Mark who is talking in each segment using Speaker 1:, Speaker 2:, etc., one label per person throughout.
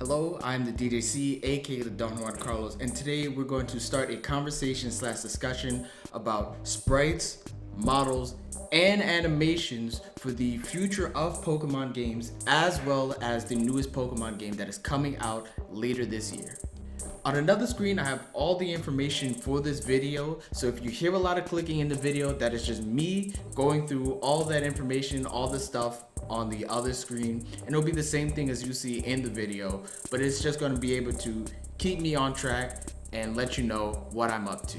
Speaker 1: Hello, I'm the DJC, aka TheDonJuanCarlos, and today we're going to start a conversation / discussion about sprites, models, and animations for the future of Pokemon games, as well as the newest Pokemon game that is coming out later this year. On another screen, I have all the information for this video, so if you hear a lot of clicking in the video, that is just me going through all that information, all the stuff on the other screen, and it'll be the same thing as you see in the video, but it's just going to be able to keep me on track and let you know what I'm up to.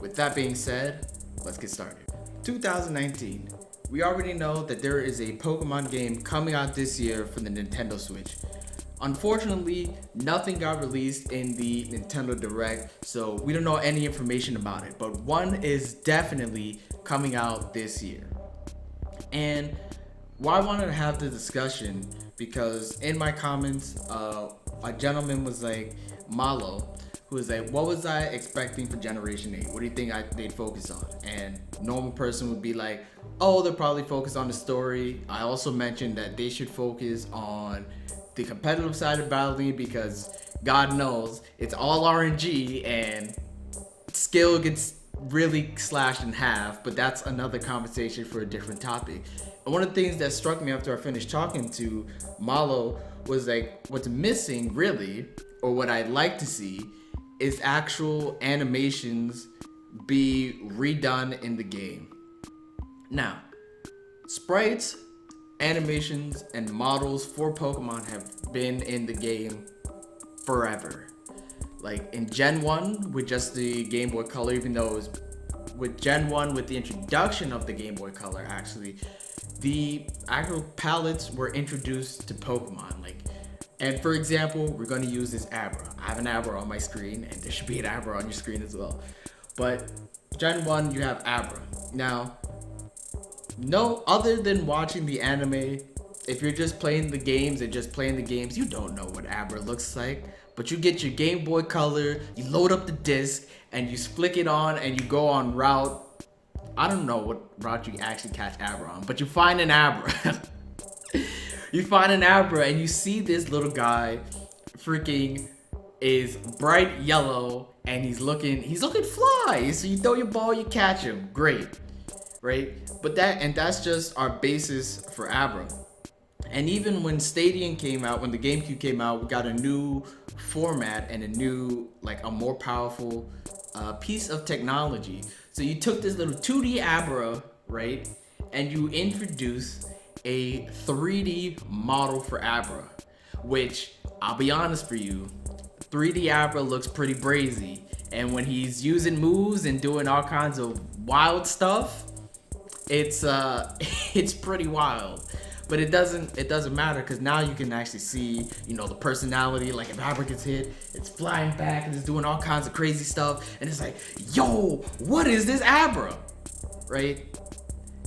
Speaker 1: With that being said, let's get started. 2019. We already know that there is a Pokemon game coming out this year for the Nintendo Switch. Unfortunately, nothing got released in the Nintendo Direct, so we don't know any information about it, but one is definitely coming out this year. And why I wanted to have the discussion, because in my comments, a gentleman was like, Malo, who was like, what was I expecting for Generation 8? What do you think they'd focus on? And normal person would be like, oh, they'll probably focus on the story. I also mentioned that they should focus on the competitive side of battling, because God knows it's all RNG and skill gets really slashed in half, but that's another conversation for a different topic. And one of the things that struck me after I finished talking to Malo was like, what's missing really, or what I'd like to see, is actual animations be redone in the game. Now, sprites, animations, and models for Pokemon have been in the game forever. Like in Gen 1 with just the Game Boy Color, even though it was with Gen 1 with the introduction of the Game Boy Color, actually, the actual palettes were introduced to Pokemon. And for example, we're going to use this Abra. I have an Abra on my screen, and there should be an Abra on your screen as well. But Gen 1, you have Abra. Now, no, other than watching the anime, if you're just playing the games you don't know what Abra looks like. But you get your Game Boy Color, you load up the disc, and you flick it on, and you go on route. I don't know what route you actually catch Abra on, but you find an Abra. You find an Abra, and you see this little guy freaking is bright yellow, and he's looking fly. So you throw your ball, you catch him. Great. Right? But that's just our basis for Abra. And even when Stadium came out, when the GameCube came out, we got a new format and a new, a more powerful piece of technology. So you took this little 2D Abra, right? And you introduced a 3D model for Abra, which, I'll be honest for you, 3D Abra looks pretty brazy. And when he's using moves and doing all kinds of wild stuff, it's pretty wild. But it doesn't matter, because now you can actually see, the personality. Like if Abra gets hit, it's flying back and it's doing all kinds of crazy stuff, and it's like, yo, what is this Abra? Right?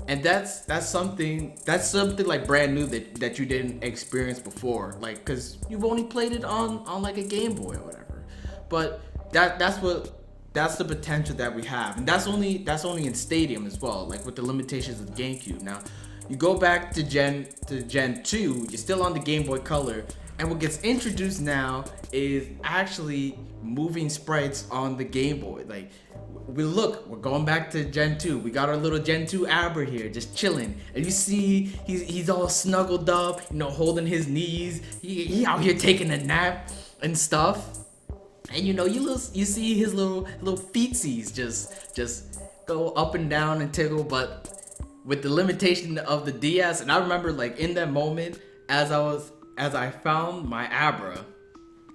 Speaker 1: And that's something like brand new that you didn't experience before, like, because you've only played it on like a Game Boy or whatever. But that's the potential that we have, and that's only in Stadium as well, like with the limitations of the GameCube. Now, you go back to Gen 2, you're still on the Game Boy Color, and what gets introduced now is actually moving sprites on the Game Boy. Like, we're going back to Gen 2. We got our little Gen 2 Abra here, just chilling. And you see he's all snuggled up, holding his knees. He out here taking a nap and stuff. And you see his little feetsies just go up and down and tickle, but with the limitation of the DS. And I remember, like, in that moment, as I found my Abra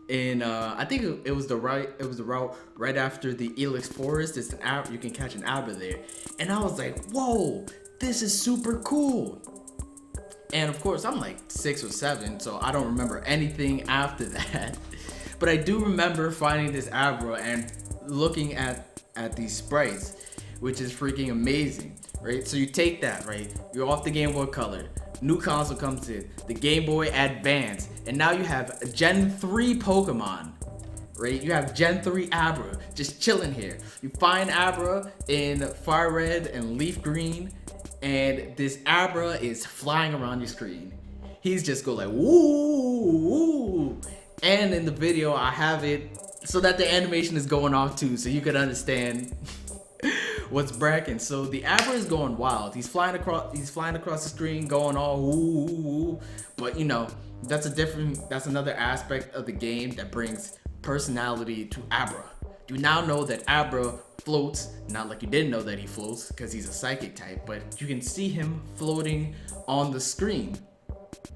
Speaker 1: in I think it was the route right after the Elix Forest. It's an Abra, you can catch an Abra there, and I was like, whoa, this is super cool. And of course, I'm like 6 or 7, so I don't remember anything after that. But I do remember finding this Abra and looking at these sprites, which is freaking amazing, right? So you take that, right? You're off the Game Boy Color. New console comes in, the Game Boy Advance, and now you have Gen 3 Pokemon, right? You have Gen 3 Abra just chilling here. You find Abra in Fire Red and Leaf Green, and this Abra is flying around your screen. He's just go like, woo, woo. And in the video, I have it so that the animation is going off too, so you can understand what's bracking. So the Abra is going wild. He's flying across the screen, going all ooh, ooh, ooh. But you know, that's another aspect of the game that brings personality to Abra. You now know that Abra floats, not like you didn't know that he floats because he's a psychic type, but you can see him floating on the screen.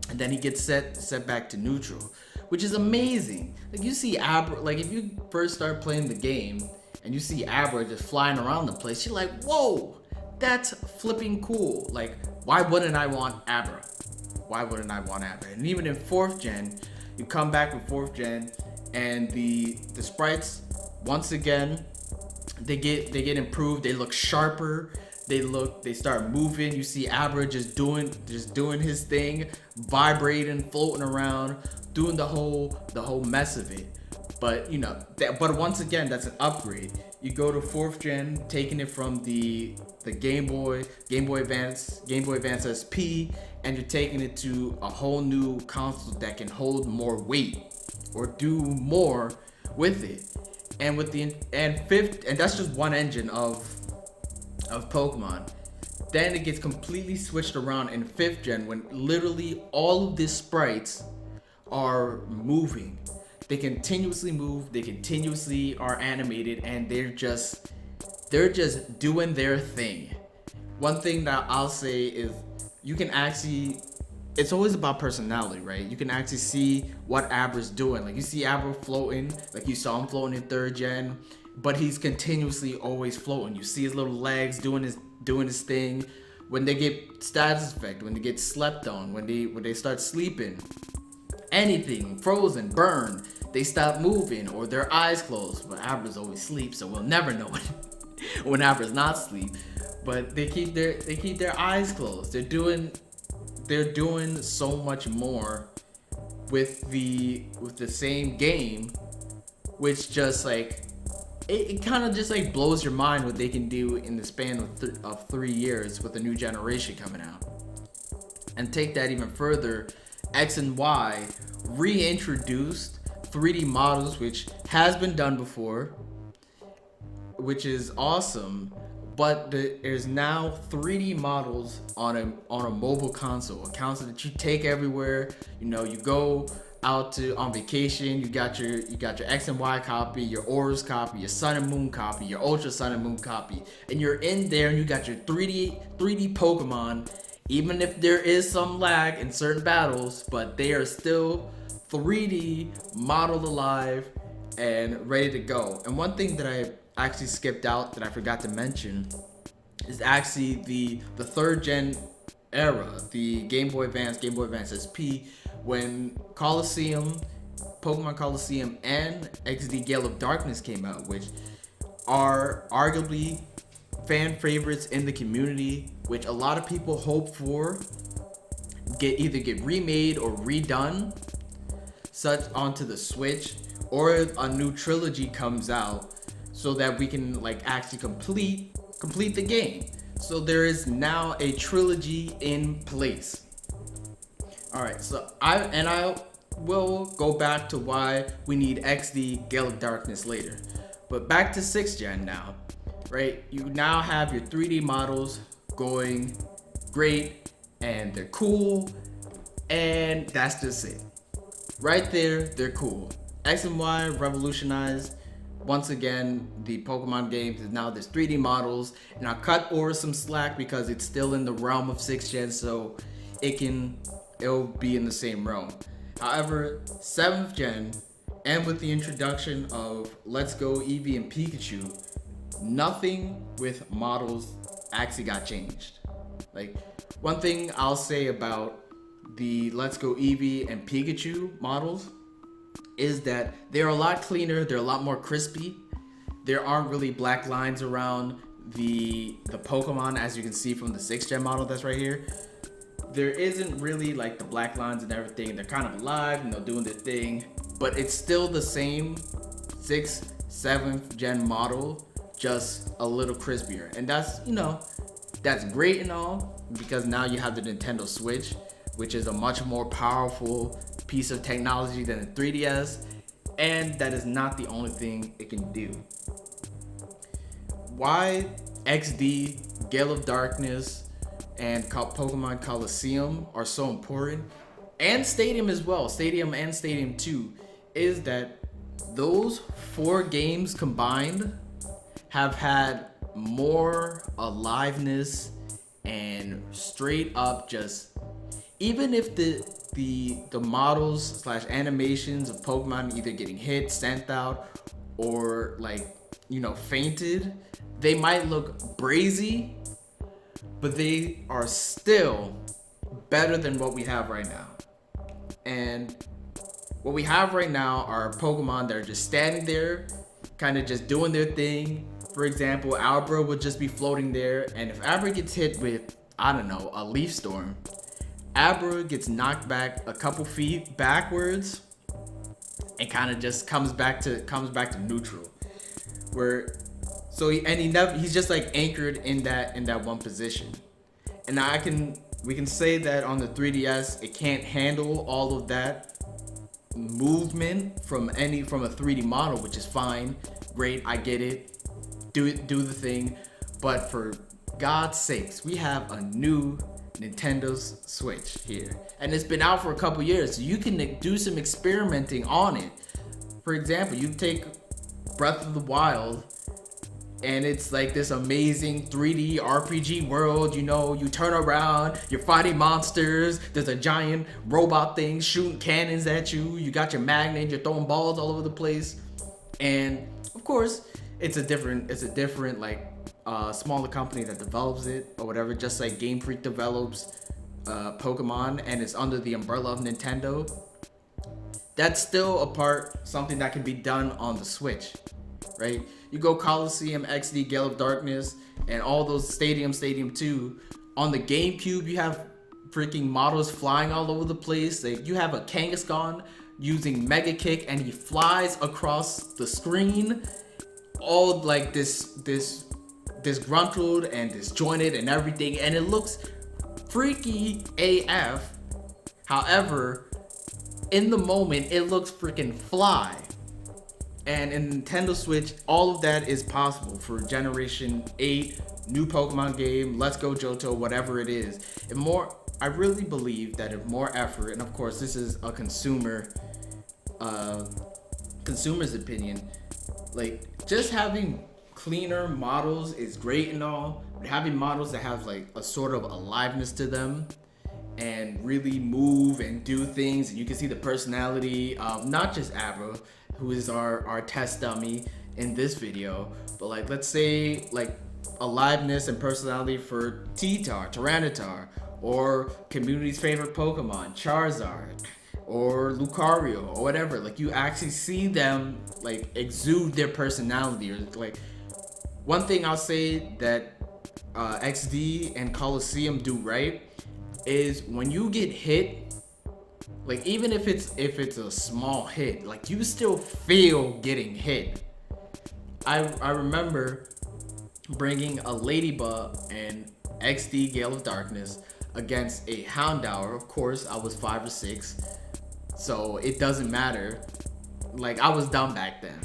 Speaker 1: And then he gets set back to neutral, which is amazing. Like you see Abra, like if you first start playing the game and you see Abra just flying around the place, you're like, whoa, that's flipping cool. Like, why wouldn't I want Abra? Why wouldn't I want Abra? And even in 4th gen, you come back with 4th gen and the sprites, once again, they get improved. They look sharper. They start moving. You see Abra just doing his thing, vibrating, floating around, doing the whole mess of it. But you know, but once again, that's an upgrade. You go to 4th gen, taking it from the Game Boy Advance SP, and you're taking it to a whole new console that can hold more weight or do more with it. And with the 5th, and that's just one engine of Pokemon. Then it gets completely switched around in 5th gen when literally all of the sprites are moving. They continuously move, they continuously are animated, and they're just doing their thing. One thing that I'll say is you can actually, it's always about personality, right? You can actually see what Abra's doing. Like you see Abra floating, like you saw him floating in 3rd gen, but he's continuously always floating. You see his little legs doing his thing. When they get status effect, when they get slept on, when they start sleeping, anything, frozen, burned, they stop moving or their eyes closed. But Abra's always sleep, so we'll never know when Abra's not asleep. But they keep their eyes closed. They're doing so much more with the same game, which just like it kind of just like blows your mind what they can do in the span of 3 years with a new generation coming out. And take that even further, X and Y reintroduced 3D models, which has been done before, which is awesome. But there's now 3D models on a mobile console, a console that you take everywhere. You know, you go out on vacation, you got your X and Y copy, your Auras copy, your Sun and Moon copy, your Ultra Sun and Moon copy, and you're in there and you got your 3D Pokemon. Even if there is some lag in certain battles, but they are still 3D modeled alive and ready to go. And one thing that I actually skipped out that I forgot to mention is actually the 3rd gen era, the Game Boy Advance, Game Boy Advance SP, when Pokemon Coliseum and XD Gale of Darkness came out, which are arguably fan favorites in the community, which a lot of people hope for either get remade or redone, such onto the Switch, or a new trilogy comes out so that we can like actually complete the game. So there is now a trilogy in place. All right, so I will go back to why we need XD Gale of Darkness later, but back to 6th gen now, right? You now have your 3D models going great, and they're cool, and that's just it. Right there, they're cool. X and Y revolutionized once again the Pokemon games, and now there's 3D models, and I'll cut Aura some slack because it's still in the realm of 6th gen, so it'll be in the same realm. However, 7th gen, and with the introduction of Let's Go Eevee and Pikachu, nothing with models actually got changed. Like, one thing I'll say about the Let's Go Eevee and Pikachu models is that they're a lot cleaner, they're a lot more crispy. There aren't really black lines around the Pokemon, as you can see from the 6th gen model that's right here. There isn't really like the black lines and everything. They're kind of alive and they're doing their thing, but it's still the same 6th, 7th gen model, just a little crispier. And that's, you know, that's great and all, because now you have the Nintendo Switch, which is a much more powerful piece of technology than the 3DS, and that is not the only thing it can do. Why XD, Gale of Darkness, and Pokemon Coliseum are so important, and Stadium as well, Stadium and Stadium 2, is that those 4 games combined have had more aliveness and straight up just, even if the models slash animations of Pokemon either getting hit, sent out, or like, you know, fainted, they might look brazy, but they are still better than what we have right now. And what we have right now are Pokemon that are just standing there, kind of just doing their thing. For example, Abra would just be floating there, and if Abra gets hit with, I don't know, a leaf storm, Abra gets knocked back a couple feet backwards and kind of just comes back to neutral. Where he's just like anchored in that one position. And now we can say that on the 3DS it can't handle all of that movement from a 3D model, which is fine, great, I get it. Do the thing, but for God's sakes, we have a new Nintendo Switch here, and it's been out for a couple years, so you can do some experimenting on it. For example, you take Breath of the Wild, and it's like this amazing 3D RPG world. You know, you turn around, you're fighting monsters, there's a giant robot thing shooting cannons at you, you got your magnet, you're throwing balls all over the place, and of course it's a different like smaller company that develops it or whatever, just like Game Freak develops Pokemon, and it's under the umbrella of Nintendo. That's still something that can be done on the Switch, right? You go Coliseum, XD, Gale of Darkness, and all those Stadium 2. On the GameCube, you have freaking models flying all over the place. Like, you have a Kangaskhan using Mega Kick, and he flies across the screen, all like this disgruntled and disjointed and everything, and it looks freaky AF. However, in the moment, it looks freaking fly. And in Nintendo Switch, all of that is possible for Generation 8, new Pokemon game, Let's Go Johto, whatever it is. I really believe that if more effort, and of course this is a consumer's opinion, like just having cleaner models is great and all, but having models that have like a sort of aliveness to them and really move and do things, and you can see the personality of not just Abra, who is our test dummy in this video, but like, let's say like aliveness and personality for Tyranitar, or community's favorite Pokemon, Charizard, or Lucario, or whatever. Like, you actually see them like exude their personality. Or like, one thing I'll say that XD and Coliseum do right is when you get hit, like even if it's a small hit, like you still feel getting hit. I remember bringing a Ladybug and XD Gale of Darkness against a Houndour. Of course, I was 5 or 6, so it doesn't matter. Like, I was dumb back then.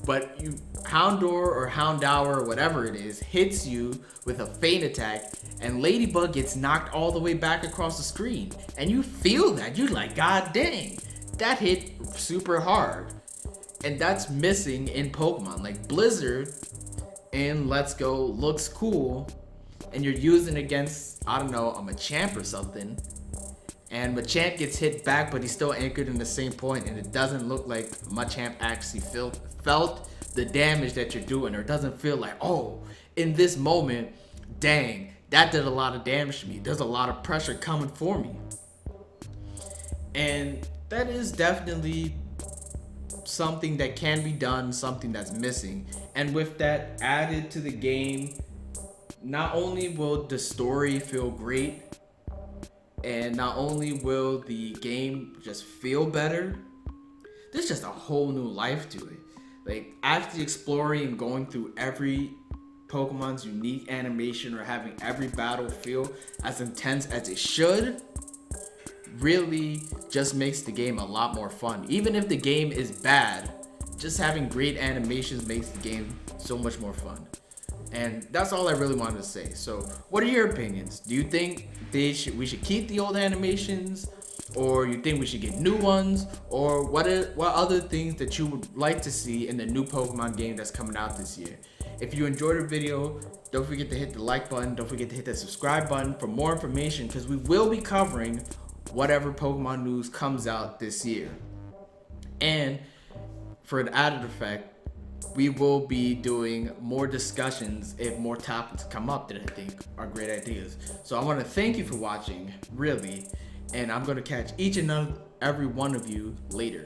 Speaker 1: But Houndour or Houndour or whatever it is hits you with a feint attack, and Ladybug gets knocked all the way back across the screen, and you feel that. You're like, God dang, that hit super hard. And that's missing in Pokemon. Like, Blizzard in Let's Go looks cool, and you're using against, I don't know, a Machamp or something, and Machamp gets hit back, but he's still anchored in the same point, and it doesn't look like Machamp actually felt the damage that you're doing, or it doesn't feel like, oh, in this moment, dang, that did a lot of damage to me. There's a lot of pressure coming for me. And that is definitely something that can be done, something that's missing. And with that added to the game, not only will the story feel great, and not only will the game just feel better, there's just a whole new life to it. Like, after exploring and going through every Pokemon's unique animation, or having every battle feel as intense as it should, really just makes the game a lot more fun. Even if the game is bad, just having great animations makes the game so much more fun. And that's all I really wanted to say. So, what are your opinions? Do you think we should keep the old animations, or you think we should get new ones, or what other things that you would like to see in the new Pokemon game that's coming out this year? If you enjoyed the video, don't forget to hit the like button. Don't forget to hit the subscribe button for more information, because we will be covering whatever Pokemon news comes out this year. And for an added effect, we will be doing more discussions if more topics come up that I think are great ideas. So I want to thank you for watching, really, and I'm going to catch each and every one of you later.